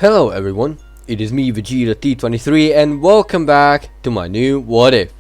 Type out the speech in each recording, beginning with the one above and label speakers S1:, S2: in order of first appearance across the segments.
S1: Hello everyone, it is me Vegeta T23 and welcome back to my new What If.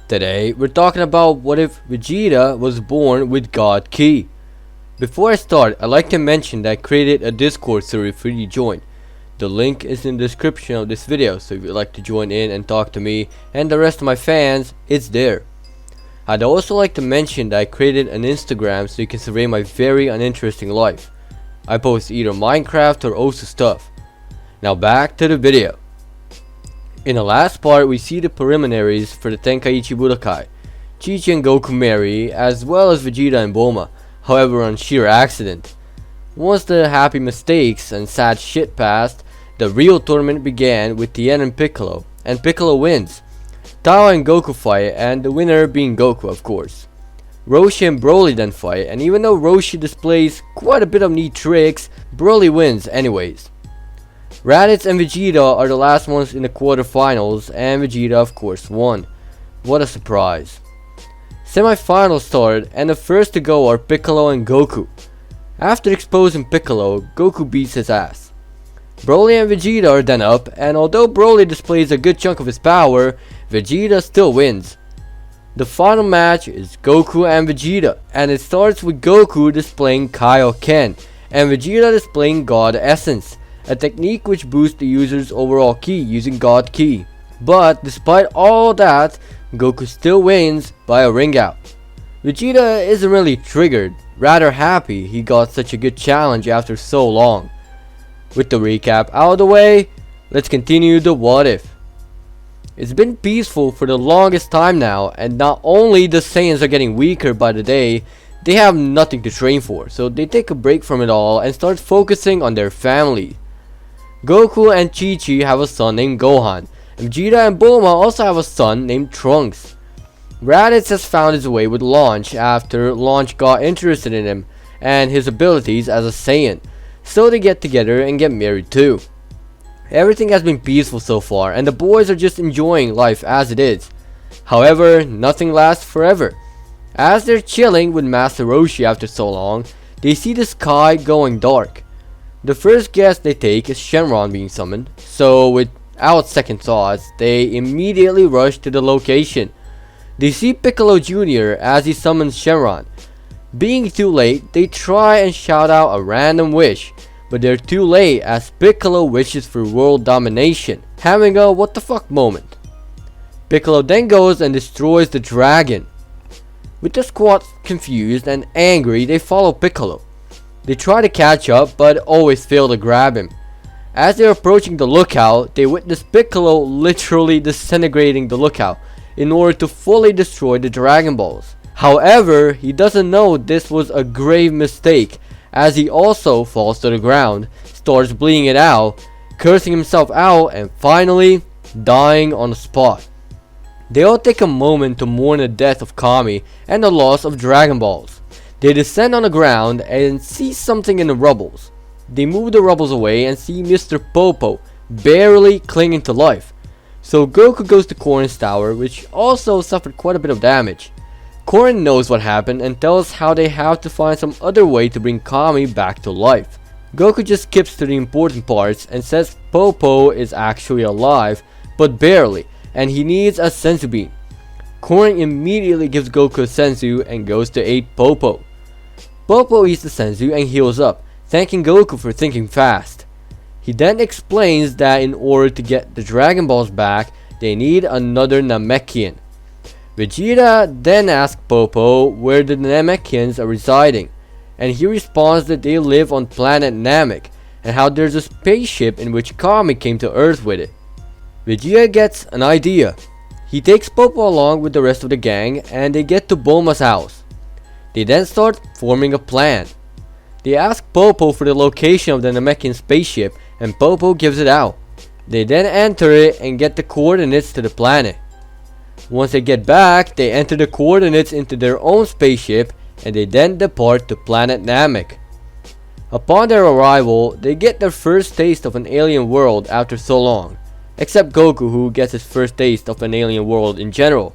S1: Today we're talking about what if Vegeta was born with God Ki. Before I start, I'd like to mention that I created a Discord server for you to join. The link is in the description of this video, so if you'd like to join in and talk to me and the rest of my fans, it's there. I'd also like to mention that I created an Instagram so you can survey my very uninteresting life. I post either Minecraft or Osu stuff. Now back to the video. In the last part we see the preliminaries for the Tenkaichi Budokai. Chi-Chi and Goku marry, as well as Vegeta and Bulma, however on sheer accident. Once the happy mistakes and sad shit passed, the real tournament began with Tien and Piccolo wins. Tao and Goku fight, and the winner being Goku of course. Roshi and Broly then fight, and even though Roshi displays quite a bit of neat tricks, Broly wins anyways. Raditz and Vegeta are the last ones in the quarterfinals, and Vegeta of course won. What a surprise. Semi-finals started, and the first to go are Piccolo and Goku. After exposing Piccolo, Goku beats his ass. Broly and Vegeta are then up, and although Broly displays a good chunk of his power, Vegeta still wins. The final match is Goku and Vegeta, and it starts with Goku displaying Kaioken, and Vegeta displaying God Essence, a technique which boosts the user's overall ki using God Ki. But despite all that, Goku still wins by a ring out. Vegeta isn't really triggered, rather happy he got such a good challenge after so long. With the recap out of the way, let's continue the what if. It's been peaceful for the longest time now, and not only the Saiyans are getting weaker by the day, they have nothing to train for, so they take a break from it all and start focusing on their family. Goku and Chi-Chi have a son named Gohan, and Vegeta and Bulma also have a son named Trunks. Raditz has found his way with Launch after Launch got interested in him and his abilities as a Saiyan, so they get together and get married too. Everything has been peaceful so far, and the boys are just enjoying life as it is. However, nothing lasts forever. As they're chilling with Master Roshi after so long, they see the sky going dark. The first guess they take is Shenron being summoned, so without second thoughts, they immediately rush to the location. They see Piccolo Jr. as he summons Shenron. Being too late, they try and shout out a random wish, but they're too late as Piccolo wishes for world domination, having a what the fuck moment. Piccolo then goes and destroys the dragon. With the squad confused and angry, they follow Piccolo. They try to catch up, but always fail to grab him. As they're approaching the lookout, they witness Piccolo literally disintegrating the lookout in order to fully destroy the Dragon Balls. However, he doesn't know this was a grave mistake, as he also falls to the ground, starts bleeding it out, cursing himself out, and finally dying on the spot. They all take a moment to mourn the death of Kami and the loss of Dragon Balls. They descend on the ground and see something in the rubbles. They move the rubbles away and see Mr. Popo barely clinging to life. So Goku goes to Korin's tower, which also suffered quite a bit of damage. Korin knows what happened and tells how they have to find some other way to bring Kami back to life. Goku just skips to the important parts and says Popo is actually alive, but barely, and he needs a senzu bean. Korin immediately gives Goku a senzu and goes to aid Popo. Popo eats the senzu and heals up, thanking Goku for thinking fast. He then explains that in order to get the Dragon Balls back, they need another Namekian. Vegeta then asks Popo where the Namekians are residing, and he responds that they live on planet Namek, and how there's a spaceship in which Kami came to Earth with it. Vegeta gets an idea. He takes Popo along with the rest of the gang, and they get to Bulma's house. They then start forming a plan. They ask Popo for the location of the Namekian spaceship, and Popo gives it out. They then enter it and get the coordinates to the planet. Once they get back, they enter the coordinates into their own spaceship, and they then depart to planet Namek. Upon their arrival, they get their first taste of an alien world after so long, except Goku, who gets his first taste of an alien world in general.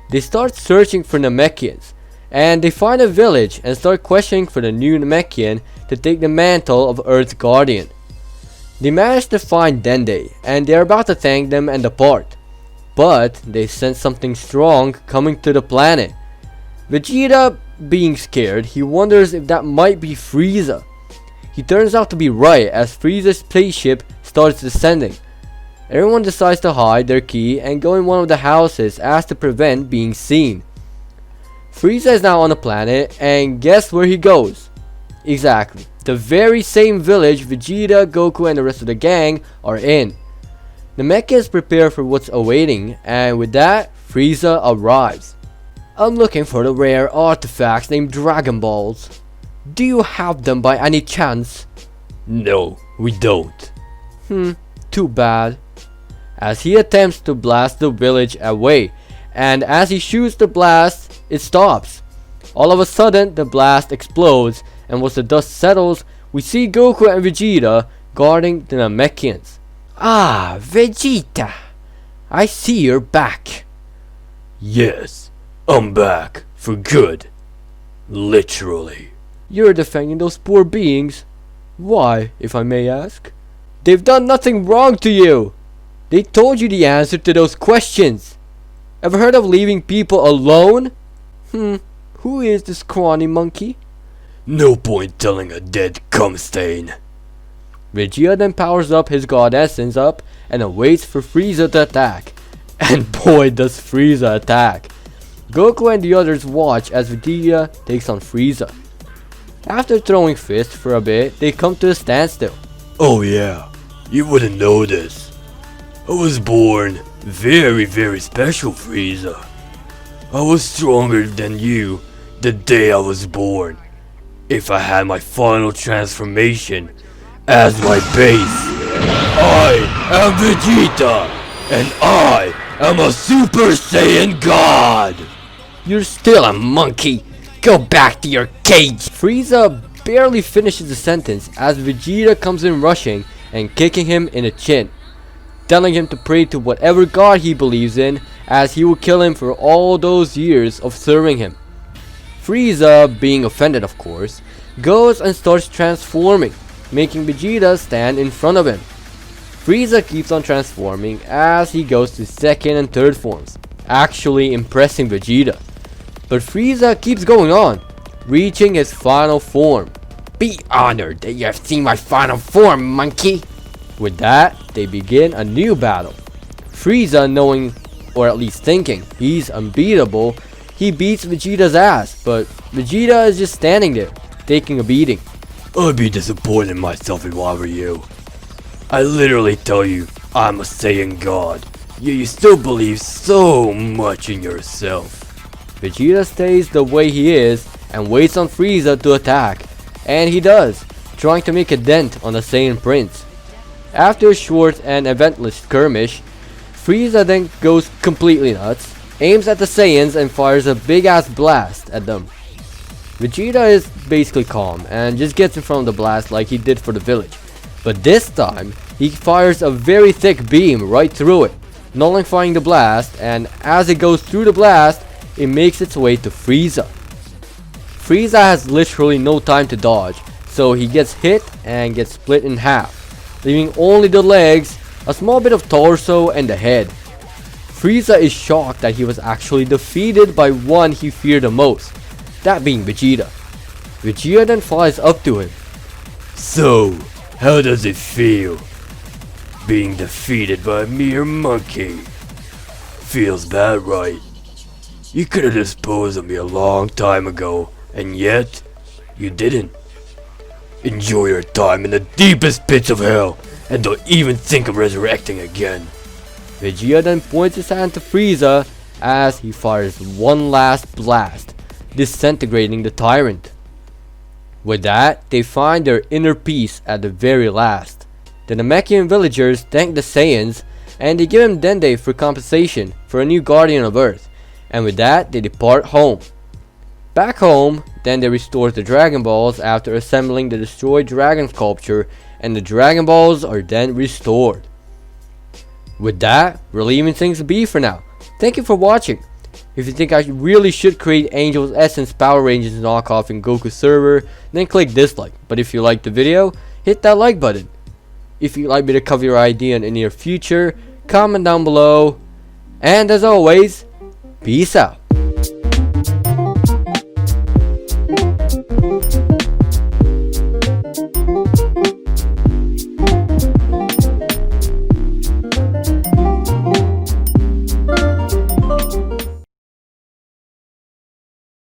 S1: They start searching for Namekians, and they find a village and start questioning for the new Namekian to take the mantle of Earth's guardian. They manage to find Dende, and they're about to thank them and depart. But they sense something strong coming to the planet. Vegeta, being scared, he wonders if that might be Frieza. He turns out to be right as Frieza's spaceship starts descending. Everyone decides to hide their key and go in one of the houses as to prevent being seen. Frieza is now on the planet, and guess where he goes? Exactly, the very same village Vegeta, Goku and the rest of the gang are in. Namek is prepared for what's awaiting, and with that, Frieza arrives. I'm looking for the rare artifacts named Dragon Balls. Do you have them by any chance? No, we don't. Too bad. As he attempts to blast the village away, and as he shoots the blast, it stops. All of a sudden, the blast explodes, and once the dust settles, we see Goku and Vegeta guarding the Namekians. Ah, Vegeta! I see you're back.
S2: Yes, I'm back for good. Literally.
S1: You're defending those poor beings. Why, if I may ask? They've done nothing wrong to you. They told you the answer to those questions. Ever heard of leaving people alone? Who is this scrawny monkey?
S2: No point telling a dead cum stain.
S1: Vegeta then powers up his god essence up and awaits for Frieza to attack. And boy does Frieza attack. Goku and the others watch as Vegeta takes on Frieza. After throwing fists for a bit, they come to a standstill.
S2: Oh yeah, you wouldn't know this. I was born very special, Frieza. I was stronger than you the day I was born. If I had my final transformation as my base, I am Vegeta, and I am a Super Saiyan God.
S1: You're still a monkey. Go back to your cage. Frieza barely finishes the sentence as Vegeta comes in rushing and kicking him in the chin, telling him to pray to whatever god he believes in, as he will kill him for all those years of serving him. Frieza, being offended of course, goes and starts transforming, making Vegeta stand in front of him. Frieza keeps on transforming as he goes to second and third forms, actually impressing Vegeta. But Frieza keeps going on, reaching his final form. Be honored that you have seen my final form, monkey. With that, they begin a new battle. Frieza, knowing, or at least thinking, he's unbeatable, he beats Vegeta's ass, but Vegeta is just standing there, taking a beating.
S2: I'd be disappointed in myself if I were you. I literally tell you, I'm a Saiyan God, yet you still believe so much in yourself.
S1: Vegeta stays the way he is and waits on Frieza to attack, and he does, trying to make a dent on the Saiyan Prince. After a short and eventless skirmish, Frieza then goes completely nuts, aims at the Saiyans and fires a big ass blast at them. Vegeta is basically calm and just gets in front of the blast like he did for the village, but this time he fires a very thick beam right through it, nullifying the blast, and as it goes through the blast, it makes its way to Frieza. Frieza has literally no time to dodge, so he gets hit and gets split in half, leaving only the legs, a small bit of torso, and the head. Frieza is shocked that he was actually defeated by one he feared the most, that being Vegeta. Vegeta then flies up to him.
S2: So, how does it feel? Being defeated by a mere monkey. Feels bad, right? You could have disposed of me a long time ago, and yet, you didn't. Enjoy your time in the deepest pits of hell, and don't even think of resurrecting again.
S1: Vegeta then points his hand to Frieza as he fires one last blast, disintegrating the tyrant. With that, they find their inner peace at the very last. The Namekian villagers thank the Saiyans, and they give him Dende for compensation for a new guardian of Earth, and with that, they depart home. Back home, then they restore the Dragon Balls after assembling the destroyed dragon sculpture, and the Dragon Balls are then restored. With that, we're leaving things be for now. Thank you for watching. If you think I really should create Angel's Essence Power Rangers knockoff in Goku server, then click dislike. But if you liked the video, hit that like button. If you'd like me to cover your idea in the near future, comment down below. And as always, peace out.